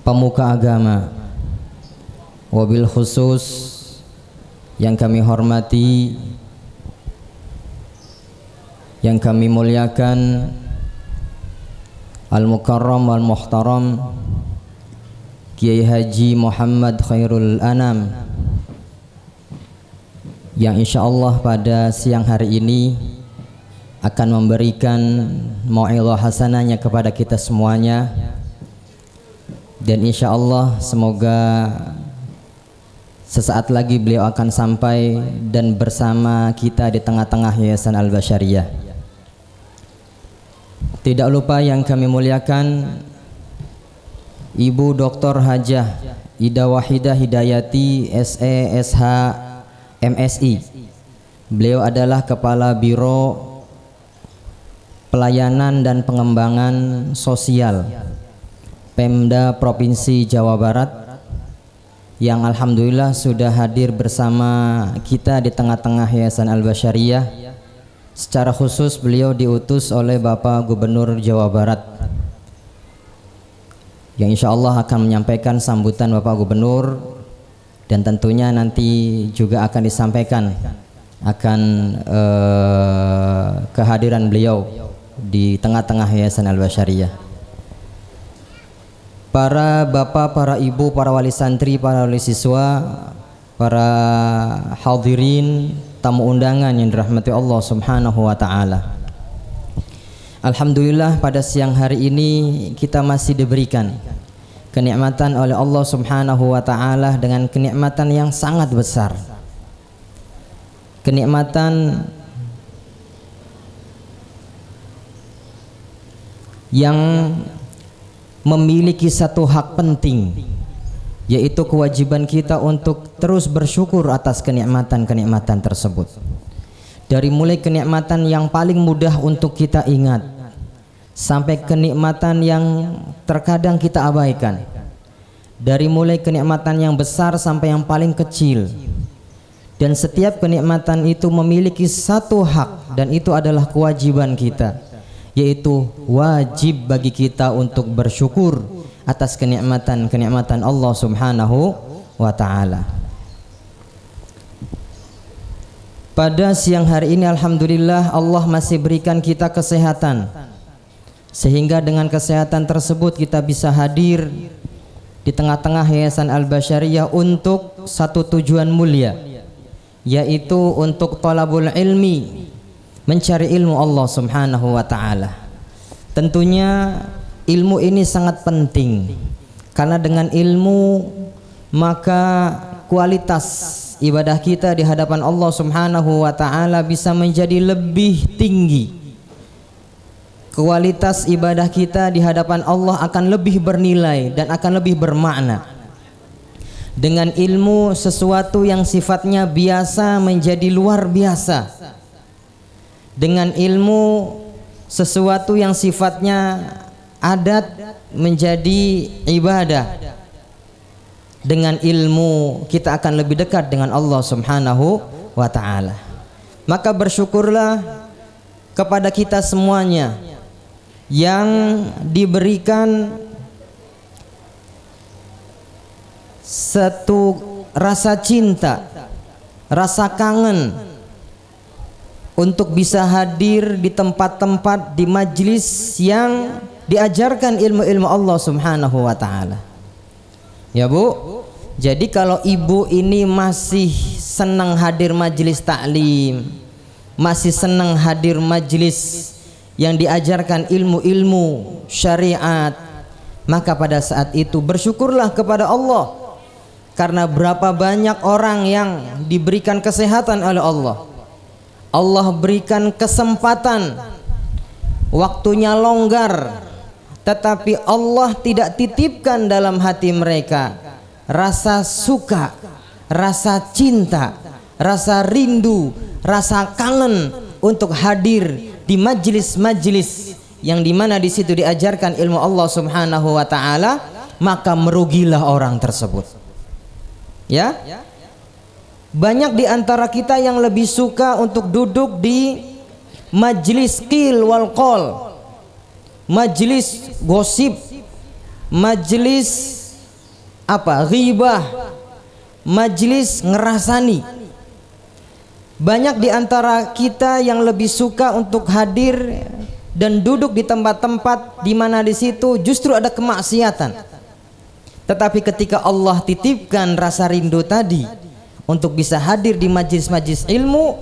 pemuka agama, wabil khusus yang kami hormati, yang kami muliakan, Al-Mukarram wal Muhtaram Kiai Haji Muhammad Khairul Anam, yang insyaallah pada siang hari ini akan memberikan mau'izah hasanahnya kepada kita semuanya. Dan insyaallah semoga sesaat lagi beliau akan sampai dan bersama kita di tengah-tengah Yayasan Al-Basyariyah. Tidak lupa yang kami muliakan Ibu Dr. Hajah Ida Wahidah Hidayati SE SH MSI. Beliau adalah Kepala Biro Pelayanan dan Pengembangan Sosial Pemda Provinsi Jawa Barat, yang alhamdulillah sudah hadir bersama kita di tengah-tengah Yayasan Al-Basyariyah. Secara khusus beliau diutus oleh Bapak Gubernur Jawa Barat, yang insya Allah akan menyampaikan sambutan Bapak Gubernur, dan tentunya nanti juga akan disampaikan akan kehadiran beliau di tengah-tengah Yayasan Al-Basyariyah. Para bapak, para ibu, para wali santri, para wali siswa, para hadirin, tamu undangan yang dirahmati Allah Subhanahu wa ta'ala. Alhamdulillah pada siang hari ini kita masih diberikan kenikmatan oleh Allah Subhanahu wa ta'ala dengan kenikmatan yang sangat besar. Kenikmatan yang memiliki satu hak penting, yaitu kewajiban kita untuk terus bersyukur atas kenikmatan-kenikmatan tersebut. Dari mulai kenikmatan yang paling mudah untuk kita ingat sampai kenikmatan yang terkadang kita abaikan. Dari mulai kenikmatan yang besar sampai yang paling kecil. Dan setiap kenikmatan itu memiliki satu hak, dan itu adalah kewajiban kita, yaitu wajib bagi kita untuk bersyukur atas kenikmatan-kenikmatan Allah Subhanahu wa ta'ala. Pada siang hari ini alhamdulillah Allah masih berikan kita kesehatan, sehingga dengan kesehatan tersebut kita bisa hadir di tengah-tengah Yayasan Al-Basyariyah untuk satu tujuan mulia, yaitu untuk thalabul ilmi, mencari ilmu Allah Subhanahu wa ta'ala. Tentunya ilmu ini sangat penting, karena dengan ilmu maka kualitas ibadah kita di hadapan Allah Subhanahu wa ta'ala bisa menjadi lebih tinggi. Kualitas ibadah kita di hadapan Allah akan lebih bernilai dan akan lebih bermakna. Dengan ilmu, sesuatu yang sifatnya biasa menjadi luar biasa. Dengan ilmu, sesuatu yang sifatnya adat menjadi ibadah. Dengan ilmu kita akan lebih dekat dengan Allah Subhanahu wa ta'ala. Maka bersyukurlah kepada kita semuanya yang diberikan satu rasa cinta, rasa kangen untuk bisa hadir di tempat-tempat, di majlis yang diajarkan ilmu-ilmu Allah Subhanahu wa ta'ala. Ya Bu, jadi kalau ibu ini masih senang hadir majlis taklim, masih senang hadir majlis yang diajarkan ilmu-ilmu syariat, maka pada saat itu bersyukurlah kepada Allah, karena berapa banyak orang yang diberikan kesehatan oleh Allah. Allah berikan kesempatan, waktunya longgar, tetapi Allah tidak titipkan dalam hati mereka rasa suka, rasa cinta, rasa rindu, rasa kangen untuk hadir di majlis-majlis yang dimana di situ diajarkan ilmu Allah Subhanahu wa ta'ala, maka merugilah orang tersebut. Ya, banyak di antara kita yang lebih suka untuk duduk di majlis qil wal qol, majlis gosip, majlis apa? Ghibah, majlis ngerasani. Banyak di antara kita yang lebih suka untuk hadir dan duduk di tempat-tempat di mana di situ justru ada kemaksiatan. Tetapi ketika Allah titipkan rasa rindu tadi untuk bisa hadir di majlis-majlis ilmu,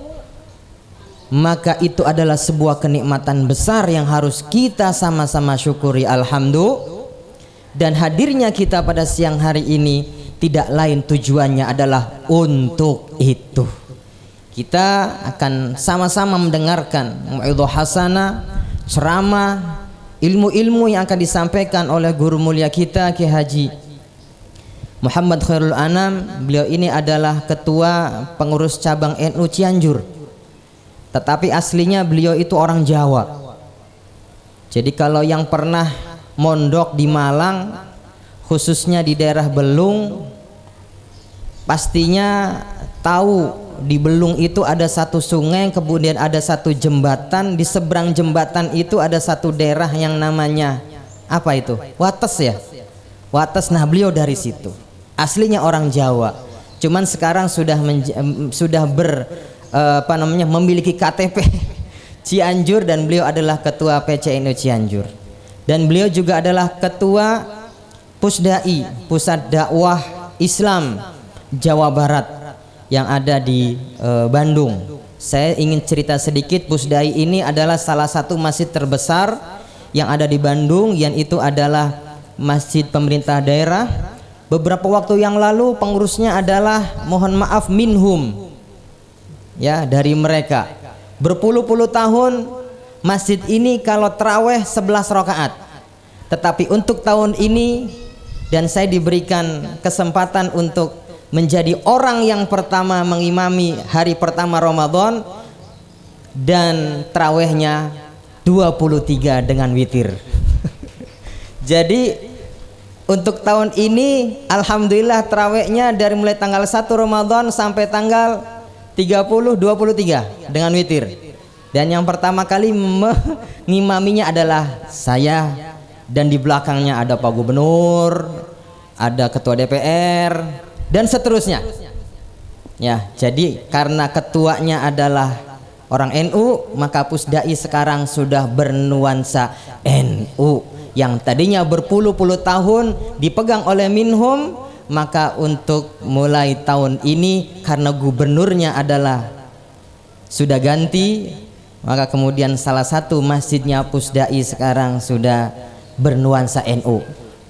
maka itu adalah sebuah kenikmatan besar yang harus kita sama-sama syukuri. Alhamdulillah. Dan hadirnya kita pada siang hari ini tidak lain tujuannya adalah untuk itu. Kita akan sama-sama mendengarkan mau'izah hasanah, ceramah, ilmu-ilmu yang akan disampaikan oleh guru mulia kita Ki Haji Muhammad Khairul Anam. Beliau ini adalah ketua pengurus cabang NU Cianjur, tetapi aslinya beliau itu orang Jawa. Jadi kalau yang pernah mondok di Malang, khususnya di daerah Belung, pastinya tahu di Belung itu ada satu sungai, kemudian ada satu jembatan. Di seberang jembatan itu ada satu daerah yang namanya apa itu? Wates ya? Wates. Nah, beliau dari situ. Aslinya orang Jawa. Cuman sekarang sudah memiliki KTP Cianjur dan beliau adalah ketua PCNU Cianjur. Dan beliau juga adalah ketua Pusdai, Pusat Dakwah Islam Jawa Barat yang ada di Bandung. Saya ingin cerita sedikit. Pusdai ini adalah salah satu masjid terbesar yang ada di Bandung, yang itu adalah masjid pemerintah daerah. Beberapa waktu yang lalu pengurusnya adalah, mohon maaf, minhum, ya, dari mereka. Berpuluh-puluh tahun masjid ini kalau taraweh 11 rakaat. Tetapi untuk tahun ini, dan saya diberikan kesempatan untuk menjadi orang yang pertama mengimami hari pertama Ramadan, dan tarawehnya 23 dengan witir. Jadi untuk tahun ini alhamdulillah tarawehnya dari mulai tanggal 1 Ramadan sampai tanggal 30 23 dengan witir. Dan yang pertama kali mengimaminya adalah saya, dan di belakangnya ada Pak Gubernur, ada Ketua DPR, dan seterusnya. Ya, jadi karena ketuanya adalah orang NU, maka Pusdai sekarang sudah bernuansa NU. Yang tadinya berpuluh-puluh tahun dipegang oleh minhum, maka untuk mulai tahun ini karena gubernurnya adalah sudah ganti, maka kemudian salah satu masjidnya Pusdai sekarang sudah bernuansa NU.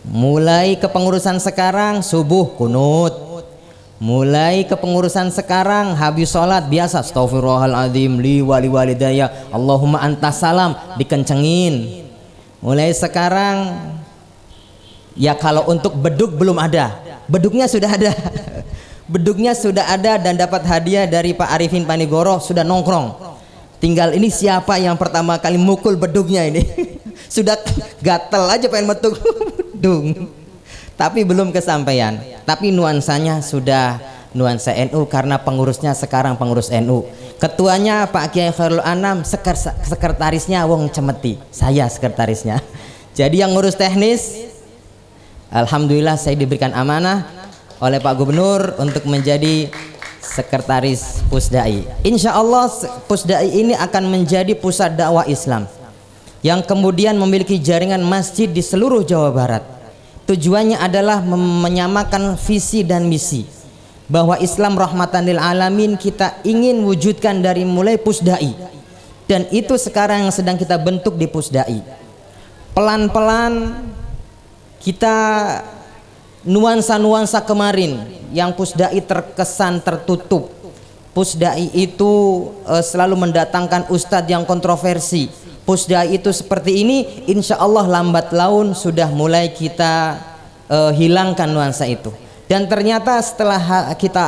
Mulai kepengurusan sekarang subuh kunut, mulai kepengurusan sekarang habis sholat biasa astaghfirullahaladzim li wali walidaya Allahumma antas salam dikencengin. Mulai sekarang ya, kalau untuk beduk belum ada, beduknya sudah ada. Beduknya sudah ada dan dapat hadiah dari Pak Arifin Panigoro, sudah nongkrong. Tinggal ini siapa yang pertama kali mukul beduknya ini. Sudah gatel aja pengen metuk bedung. Tapi belum kesampaian. Tapi nuansanya sudah nuansa NU karena pengurusnya sekarang pengurus NU. Ketuanya Pak Kiai Khairul Anam, sekretarisnya Wong Cemeti, saya sekretarisnya. Jadi yang ngurus teknis, alhamdulillah saya diberikan amanah oleh Pak Gubernur untuk menjadi sekretaris Pusdai. Insya Allah Pusdai ini akan menjadi pusat dakwah Islam yang kemudian memiliki jaringan masjid di seluruh Jawa Barat. Tujuannya adalah menyamakan visi dan misi bahwa Islam rahmatan lil alamin kita ingin wujudkan dari mulai Pusdai, dan itu sekarang yang sedang kita bentuk di Pusdai. Pelan-pelan kita nuansa-nuansa kemarin yang Pusdai terkesan tertutup, Pusdai itu selalu mendatangkan ustadz yang kontroversi, Pusdai itu seperti ini, insya Allah lambat laun sudah mulai kita hilangkan nuansa itu. Dan ternyata setelah kita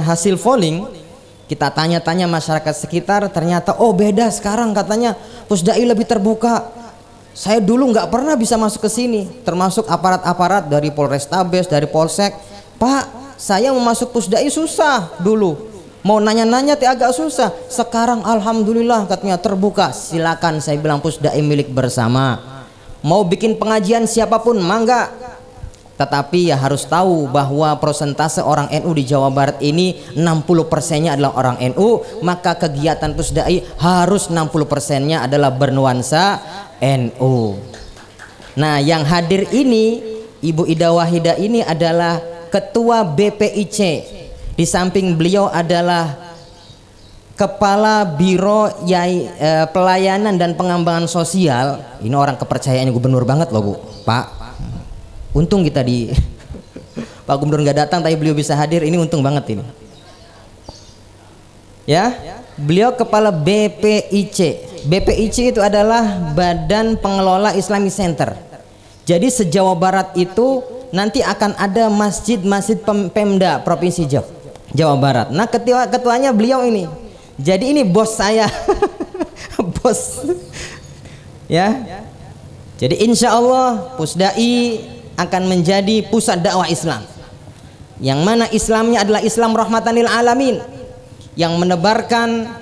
hasil polling, kita tanya-tanya masyarakat sekitar, ternyata oh beda sekarang, katanya Pusdai lebih terbuka. Saya dulu nggak pernah bisa masuk ke sini, termasuk aparat-aparat dari Polrestabes, dari Polsek. Pak, saya mau masuk Pusdai susah dulu, mau nanya-nanya agak susah. Sekarang alhamdulillah katanya terbuka, silakan. Saya bilang Pusdai milik bersama, mau bikin pengajian siapapun mangga. Tetapi ya harus tahu bahwa persentase orang NU di Jawa Barat ini 60%-nya adalah orang NU, maka kegiatan Pusdai harus 60%-nya adalah bernuansa NU. Nah, yang hadir ini Ibu Ida Wahida ini adalah Ketua BPIC. Di samping beliau adalah Kepala Biro Pelayanan dan Pengembangan Sosial. Ini orang kepercayaannya gubernur banget loh Bu, Pak. Untung kita di Pak Gubernur nggak datang, tapi beliau bisa hadir. Ini untung banget ini. Ya, beliau kepala BPIC. BPIC itu adalah Badan Pengelola Islamic Center. Jadi se-Jawa Barat itu nanti akan ada masjid-masjid Pemda Provinsi Jawa Barat. Nah, ketuanya beliau ini. Jadi ini bos saya, bos. Ya. Jadi insya Allah Pusdai akan menjadi pusat dakwah Islam, yang mana Islamnya adalah Islam rahmatan lil alamin, yang menebarkan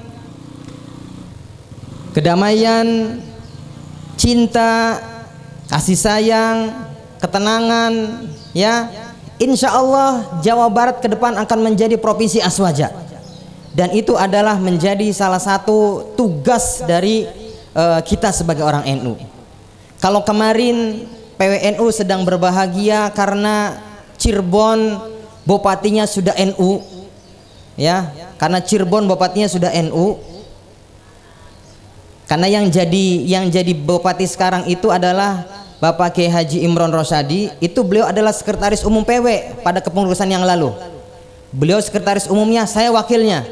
kedamaian, cinta, kasih sayang, ketenangan. Ya, insya Allah Jawa Barat ke depan akan menjadi provinsi aswaja, dan itu adalah menjadi salah satu tugas dari kita sebagai orang NU. Kalau kemarin PWNU sedang berbahagia karena Cirebon bupatinya sudah NU, ya, karena Cirebon bupatinya sudah NU. Karena yang jadi bupati sekarang itu adalah Bapak Kiai Haji Imron Rosyadi. Itu beliau adalah sekretaris umum PW pada kepengurusan yang lalu. Beliau sekretaris umumnya, saya wakilnya.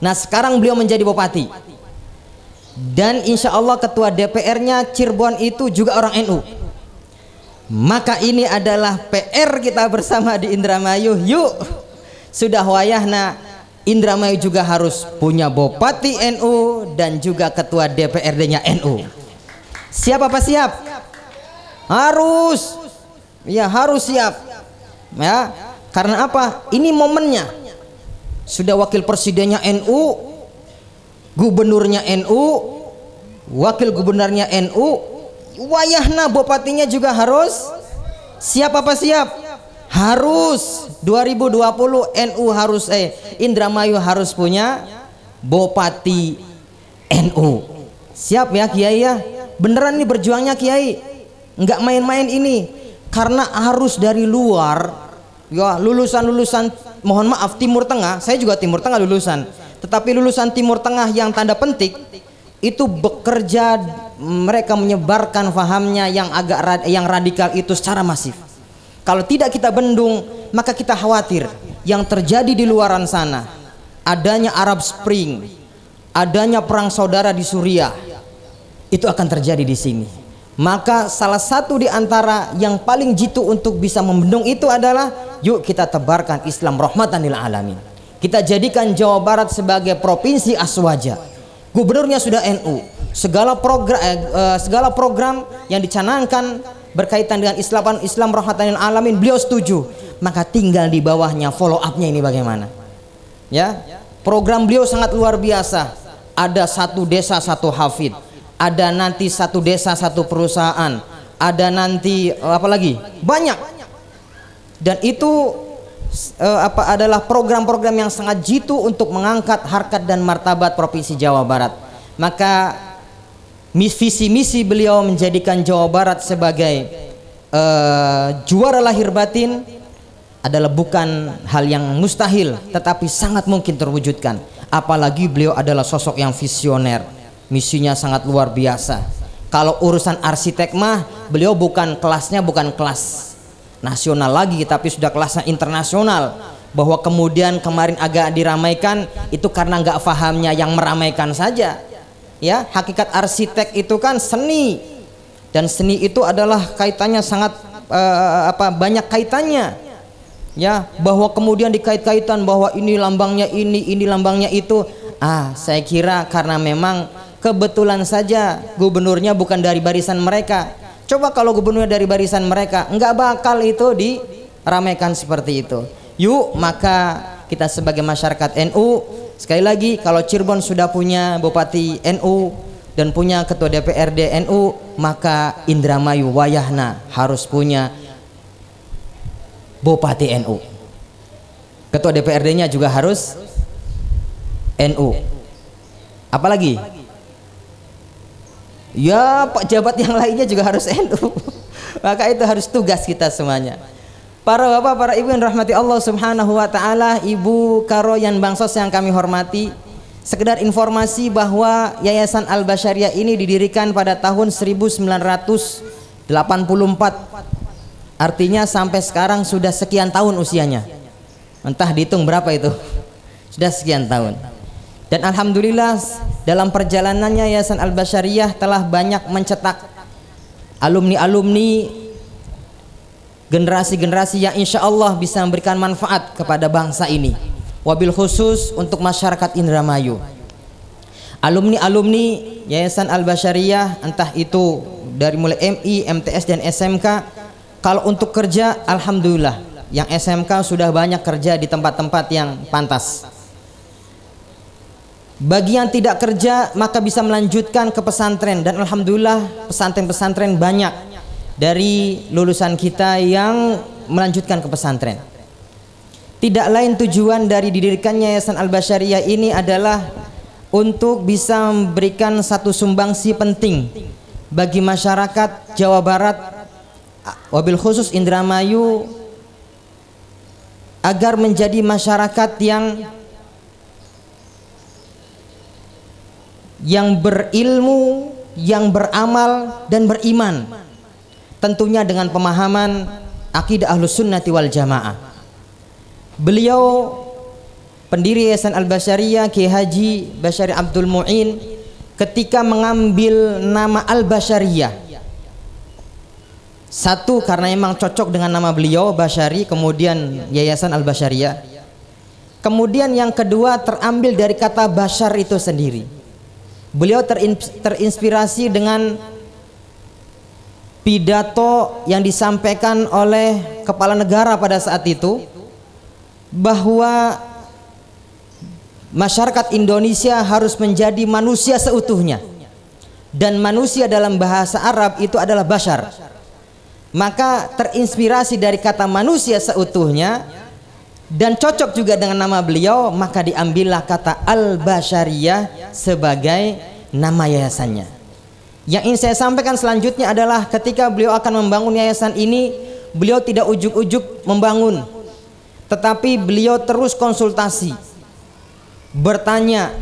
Nah, sekarang beliau menjadi bupati. Dan insya Allah ketua DPR-nya Cirebon itu juga orang NU. Maka ini adalah PR kita bersama di Indramayu. Yuk, sudah wayahna Indramayu juga harus punya bupati NU dan juga ketua DPRD-nya NU. Siap apa siap? Harus. Ya, harus siap. Ya, karena apa? Ini momennya. Sudah wakil presidennya NU, gubernurnya NU, wakil gubernurnya NU. Wayahna bupatinya juga harus siap apa siap? Harus. 2020 NU harus Indramayu harus punya bupati NU. Siap ya Kiai ya? Beneran nih berjuangnya Kiai, nggak main-main ini, karena harus dari luar. Ya, lulusan mohon maaf Timur Tengah, saya juga Timur Tengah lulusan, tetapi lulusan Timur Tengah yang tanda petik itu bekerja, mereka menyebarkan fahamnya yang radikal itu secara masif. Kalau tidak kita bendung, maka kita khawatir yang terjadi di luaran sana, adanya Arab Spring, adanya perang saudara di Suriah, itu akan terjadi di sini. Maka salah satu di antara yang paling jitu untuk bisa membendung itu adalah yuk kita tebarkan Islam rahmatan lil alamin. Kita jadikan Jawa Barat sebagai provinsi aswaja. Gubernurnya sudah NU. Segala program yang dicanangkan berkaitan dengan Islam rahmatan lil alamin beliau setuju. Maka tinggal di bawahnya follow up-nya ini bagaimana. Ya, program beliau sangat luar biasa. Ada satu desa satu hafid, ada nanti satu desa satu perusahaan, ada nanti apa lagi? Banyak. Dan itu adalah program-program yang sangat jitu untuk mengangkat harkat dan martabat Provinsi Jawa Barat. Maka visi misi beliau menjadikan Jawa Barat sebagai juara lahir batin adalah bukan hal yang mustahil, tetapi sangat mungkin terwujudkan. Apalagi beliau adalah sosok yang visioner, misinya sangat luar biasa. Kalau urusan arsitek mah beliau kelasnya bukan kelas nasional lagi, tapi sudah kelasnya internasional. Bahwa kemudian kemarin agak diramaikan itu karena nggak fahamnya yang meramaikan saja. Ya, hakikat arsitek itu kan seni, dan seni itu adalah kaitannya sangat banyak kaitannya. Ya, bahwa kemudian dikait-kaitan bahwa ini lambangnya ini lambangnya itu. Saya kira karena memang kebetulan saja gubernurnya bukan dari barisan mereka. Coba kalau gubernurnya dari barisan mereka, nggak bakal itu diramaikan seperti itu. Yuk, maka kita sebagai masyarakat NU, sekali lagi kalau Cirebon sudah punya bupati NU dan punya ketua DPRD NU, maka Indramayu wayahna harus punya Bupati NU. Ketua DPRD-nya juga harus NU. Apalagi? Ya, pejabat yang lainnya juga harus NU. Maka itu harus tugas kita semuanya. Para bapak, para ibu yang rahmati Allah Subhanahu wa taala, Ibu Karoyan Bansos yang kami hormati, sekedar informasi bahwa Yayasan Al-Basyariah ini didirikan pada tahun 1984. Artinya sampai sekarang sudah sekian tahun usianya. Entah dihitung berapa itu. Sudah sekian tahun. Dan alhamdulillah dalam perjalanannya Yayasan Al-Basyariah telah banyak mencetak alumni-alumni, generasi-generasi yang insya Allah bisa memberikan manfaat kepada bangsa ini, wabil khusus untuk masyarakat Indramayu. Alumni-alumni Yayasan Al-Basyariah, entah itu dari mulai MI, MTS dan SMK, kalau untuk kerja alhamdulillah yang SMK sudah banyak kerja di tempat-tempat yang pantas. Bagi yang tidak kerja maka bisa melanjutkan ke pesantren, dan alhamdulillah pesantren-pesantren banyak dari lulusan kita yang melanjutkan ke pesantren. Tidak lain tujuan dari didirikannya Yayasan Al-Basyariah ini adalah untuk bisa memberikan satu sumbangsi penting bagi masyarakat Jawa Barat, wabil khusus Indramayu, agar menjadi masyarakat yang berilmu, yang beramal dan beriman, tentunya dengan pemahaman akidah Ahlus Sunnati wal Jamaah. Beliau pendiri Yayasan Al-Basyariah, Kiai Haji Basyari Abdul Mu'in, ketika mengambil nama Al-Basyariah, satu karena memang cocok dengan nama beliau Basyari, kemudian Yayasan Al-Basyariah. Kemudian yang kedua terambil dari kata Basyar itu sendiri. Beliau terinspirasi dengan pidato yang disampaikan oleh kepala negara pada saat itu, bahwa masyarakat Indonesia harus menjadi manusia seutuhnya, dan manusia dalam bahasa Arab itu adalah basyar. Maka terinspirasi dari kata manusia seutuhnya dan cocok juga dengan nama beliau, maka diambillah kata Al-Basyariah sebagai nama yayasannya. Yang ingin saya sampaikan selanjutnya adalah ketika beliau akan membangun yayasan ini, beliau tidak ujuk-ujuk membangun, tetapi beliau terus konsultasi, bertanya,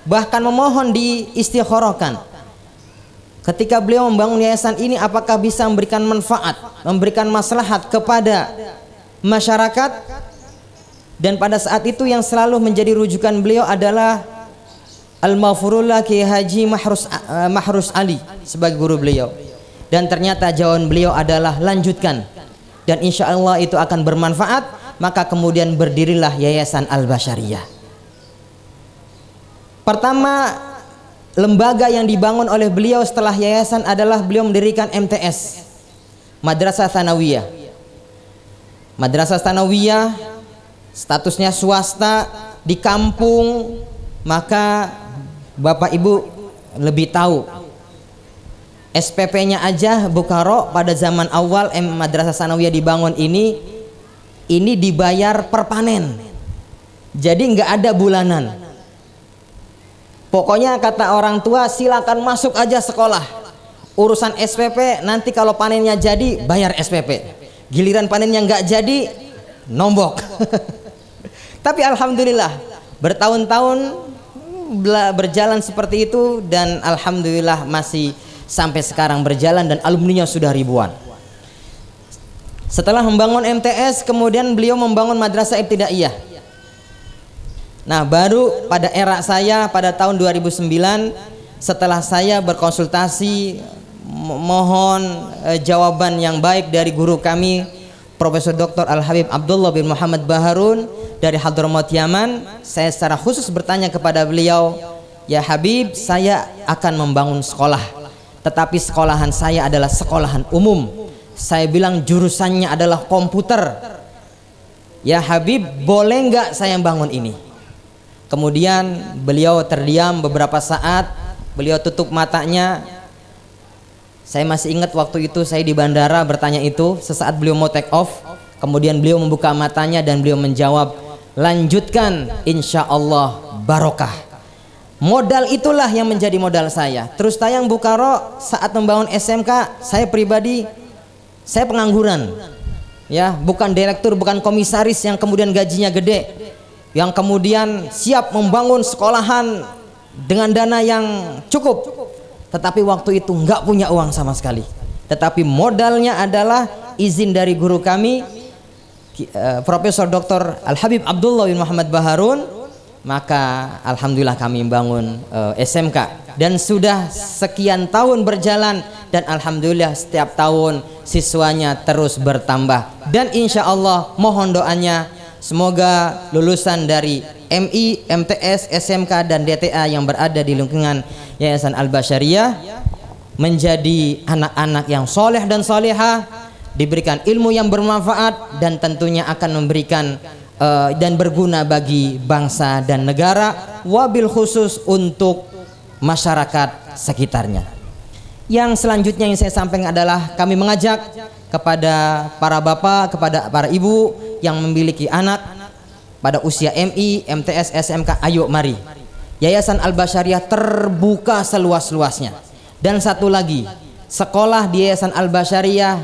bahkan memohon diistikharahkan. Ketika beliau membangun yayasan ini, apakah bisa memberikan manfaat, memberikan maslahat kepada masyarakat. Dan pada saat itu yang selalu menjadi rujukan beliau adalah Al-Maghfurullah Kiai Haji Mahrus Ali sebagai guru beliau. Dan ternyata jawaban beliau adalah lanjutkan, dan insya Allah itu akan bermanfaat. Maka kemudian berdirilah Yayasan Al-Basyariah. Pertama lembaga yang dibangun oleh beliau setelah yayasan adalah beliau mendirikan MTS, Madrasah Tsanawiyah. Madrasah Tsanawiyah statusnya swasta di kampung, maka Bapak Ibu lebih tahu. SPP-nya aja Bukaro pada zaman awal Madrasah Tsanawiyah dibangun ini dibayar per panen. Jadi nggak ada bulanan. Pokoknya kata orang tua, silakan masuk aja sekolah. Urusan SPP nanti kalau panennya jadi bayar SPP. Giliran panennya nggak jadi nombok. Tapi alhamdulillah bertahun-tahun berjalan seperti itu, dan alhamdulillah masih sampai sekarang berjalan, dan alumninya sudah ribuan. Setelah membangun MTS, kemudian beliau membangun Madrasah Ibtidaiyah. Nah, baru pada era saya pada tahun 2009, setelah saya berkonsultasi mohon jawaban yang baik dari guru kami Profesor Dr. Al-Habib Abdullah bin Muhammad Baharun dari Hadramaut Yaman, saya secara khusus bertanya kepada beliau, "Ya Habib, saya akan membangun sekolah, tetapi sekolahan saya adalah sekolahan umum." Saya bilang jurusannya adalah komputer. "Ya Habib, boleh nggak saya bangun ini?" Kemudian beliau terdiam beberapa saat, beliau tutup matanya. Saya masih ingat waktu itu saya di bandara bertanya itu, sesaat beliau mau take off, Kemudian beliau membuka matanya dan beliau menjawab, lanjutkan, insya Allah barokah. Modal itulah yang menjadi modal saya. Terus tayang Bukaro saat membangun SMK, saya pribadi, saya pengangguran, ya, bukan direktur, bukan komisaris yang kemudian gajinya gede, yang kemudian siap membangun sekolahan dengan dana yang cukup, tetapi waktu itu nggak punya uang sama sekali. Tetapi modalnya adalah izin dari guru kami, Profesor Dr. Al-Habib Abdullah bin Muhammad Baharun. Maka alhamdulillah kami membangun SMK, dan sudah sekian tahun berjalan, dan alhamdulillah setiap tahun siswanya terus bertambah, dan insya Allah mohon doanya semoga lulusan dari MI, MTS, SMK dan DTA yang berada di lingkungan Yayasan Al-Basyariyah menjadi anak-anak yang soleh dan solehah, diberikan ilmu yang bermanfaat, dan tentunya akan memberikan dan berguna bagi bangsa dan negara, wabil khusus untuk masyarakat sekitarnya. Yang selanjutnya yang saya sampaikan adalah kami mengajak kepada para bapak, kepada para ibu yang memiliki anak pada usia MI, MTS, SMK, ayo mari. Yayasan Al-Basyariyah terbuka seluas-luasnya. Dan satu lagi, sekolah di Yayasan Al-Basyariyah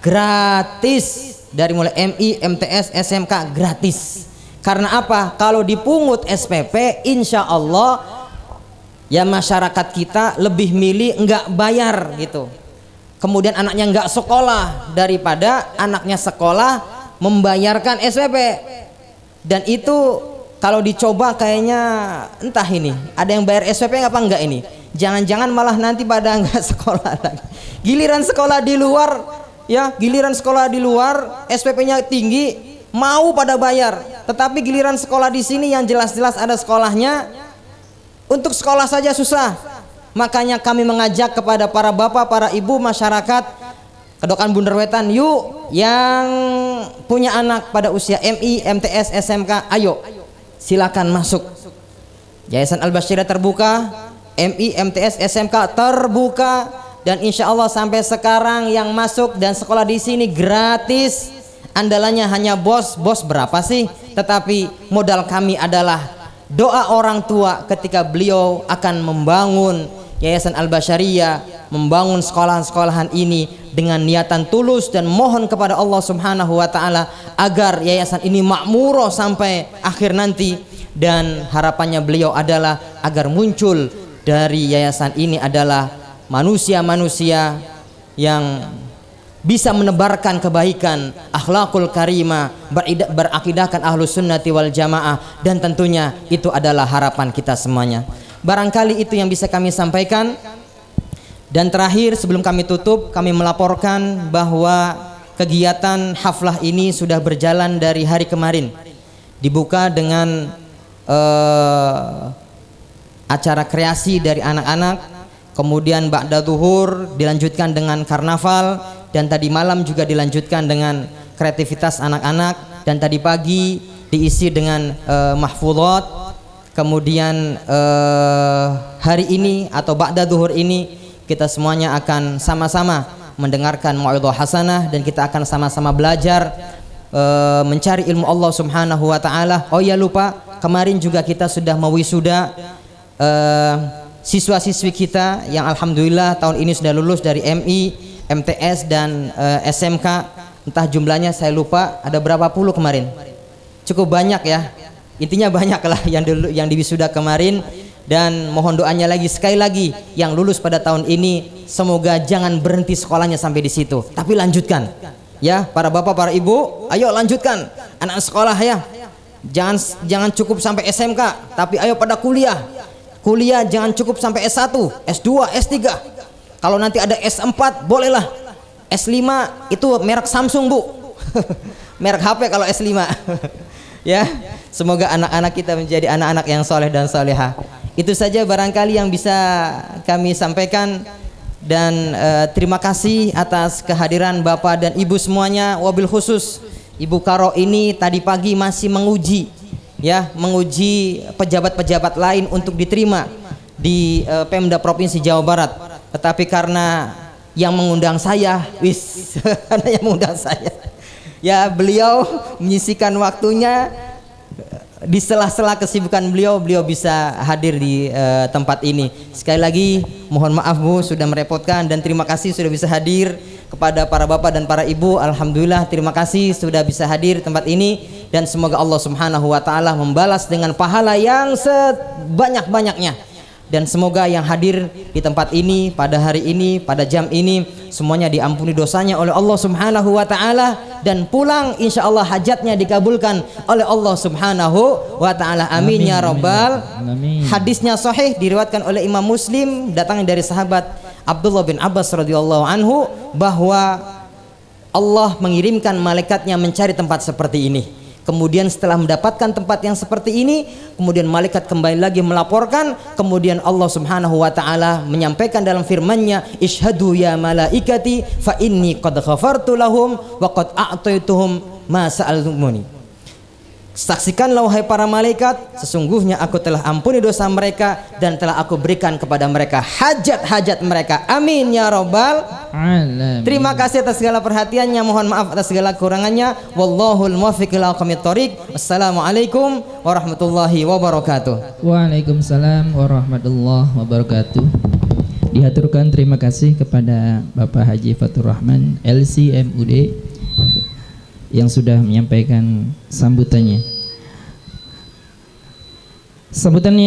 gratis. Dari mulai MI, MTS, SMK gratis. Karena apa? Kalau dipungut SPP, insya Allah ya masyarakat kita lebih milih nggak bayar gitu. Kemudian anaknya nggak sekolah daripada anaknya sekolah membayarkan SPP. Dan itu kalau dicoba kayaknya entah ini ada yang bayar SPP apa enggak ini. Jangan-jangan malah nanti pada nggak sekolah lagi. Giliran sekolah di luar, ya, giliran sekolah di luar SPP-nya tinggi, mau pada bayar. Tetapi giliran sekolah di sini yang jelas-jelas ada sekolahnya, untuk sekolah saja susah. Makanya kami mengajak kepada para bapak, para ibu, masyarakat Kedokan Bunderwetan, yuk yang punya anak pada usia MI, MTS, SMK, ayo silakan masuk. Yayasan Al-Basyariyah terbuka, MI, MTS, SMK terbuka. Dan insya Allah sampai sekarang yang masuk dan sekolah di sini gratis. Andalannya hanya bos berapa sih? Tetapi modal kami adalah doa orang tua ketika beliau akan membangun Yayasan Al-Basyariyah, membangun sekolahan-sekolahan ini dengan niatan tulus, dan mohon kepada Allah Subhanahu wa taala agar yayasan ini makmurah sampai akhir nanti. Dan harapannya beliau adalah agar muncul dari yayasan ini adalah manusia-manusia yang bisa menebarkan kebaikan, akhlakul karimah, berakidahkan ahlus sunnati wal jamaah, dan tentunya itu adalah harapan kita semuanya. Barangkali itu yang bisa kami sampaikan. Dan terakhir sebelum kami tutup, kami melaporkan bahwa kegiatan haflah ini sudah berjalan dari hari kemarin. Dibuka dengan acara kreasi dari anak-anak. Kemudian ba'da zuhur dilanjutkan dengan karnaval, dan tadi malam juga dilanjutkan dengan kreativitas anak-anak, dan tadi pagi diisi dengan mahfudhat. Kemudian hari ini atau ba'da zuhur ini kita semuanya akan sama-sama mendengarkan mau'idhah hasanah, dan kita akan sama-sama belajar mencari ilmu Allah Subhanahu wa taala. Oh ya, lupa, kemarin juga kita sudah mewisuda siswa-siswi kita yang alhamdulillah tahun ini sudah lulus dari MI, MTS dan SMK. Entah jumlahnya saya lupa, ada berapa puluh kemarin. Cukup banyak ya. Intinya banyak lah yang diwisuda kemarin. Dan mohon doanya lagi sekali lagi yang lulus pada tahun ini, semoga jangan berhenti sekolahnya sampai di situ, tapi lanjutkan. Ya, para bapak, para ibu, ayo lanjutkan anak sekolah ya. Jangan cukup sampai SMK, tapi ayo pada kuliah. Kuliah jangan cukup sampai S1, S2, S3. Kalau nanti ada S4 bolehlah. S5 itu merek Samsung, Bu. Merek HP kalau S5. Ya, semoga anak-anak kita menjadi anak-anak yang soleh dan soleha. Itu saja barangkali yang bisa kami sampaikan, dan terima kasih atas kehadiran Bapak dan Ibu semuanya. Wabil khusus Ibu Karo ini tadi pagi masih menguji pejabat-pejabat lain untuk diterima di Pemda Provinsi Jawa Barat. Tetapi karena yang mengundang saya, karena yang mengundang saya, Ya, beliau menyisikan waktunya di sela-sela kesibukan beliau bisa hadir di tempat ini. Sekali lagi mohon maaf Bu sudah merepotkan, dan terima kasih sudah bisa hadir. Kepada para bapak dan para ibu, alhamdulillah terima kasih sudah bisa hadir di tempat ini, dan semoga Allah Subhanahu wa taala membalas dengan pahala yang sebanyak-banyaknya. Dan semoga yang hadir di tempat ini pada hari ini, pada jam ini, semuanya diampuni dosanya oleh Allah Subhanahu wa taala, dan pulang insyaallah hajatnya dikabulkan oleh Allah Subhanahu wa taala. Amin ya rabbal alamin. Hadisnya sahih diriwayatkan oleh Imam Muslim, datangnya dari sahabat Abdullah bin Abbas radhiyallahu anhu, bahwa Allah mengirimkan malaikatnya mencari tempat seperti ini. Kemudian setelah mendapatkan tempat yang seperti ini, kemudian malaikat kembali lagi melaporkan. Kemudian Allah Subhanahu wa taala menyampaikan dalam firman-Nya, "Ishhadu ya malaikati fa inni qad ghafartu lahum wa qad a'taituhum ma sa'altumuni." Saksikanlah wahai para malaikat, sesungguhnya aku telah ampuni dosa mereka dan telah aku berikan kepada mereka hajat-hajat mereka. Amin ya rabbal alamin. Terima kasih atas segala perhatiannya, mohon maaf atas segala kekurangannya. Wallahul muwaffiq ila aqwamit thoriq. Wassalamualaikum warahmatullahi wabarakatuh. Waalaikumsalam warahmatullahi wabarakatuh. Dihaturkan terima kasih kepada Bapak Haji Fatur Rahman LCMUD yang sudah menyampaikan sambutannya. Sambutannya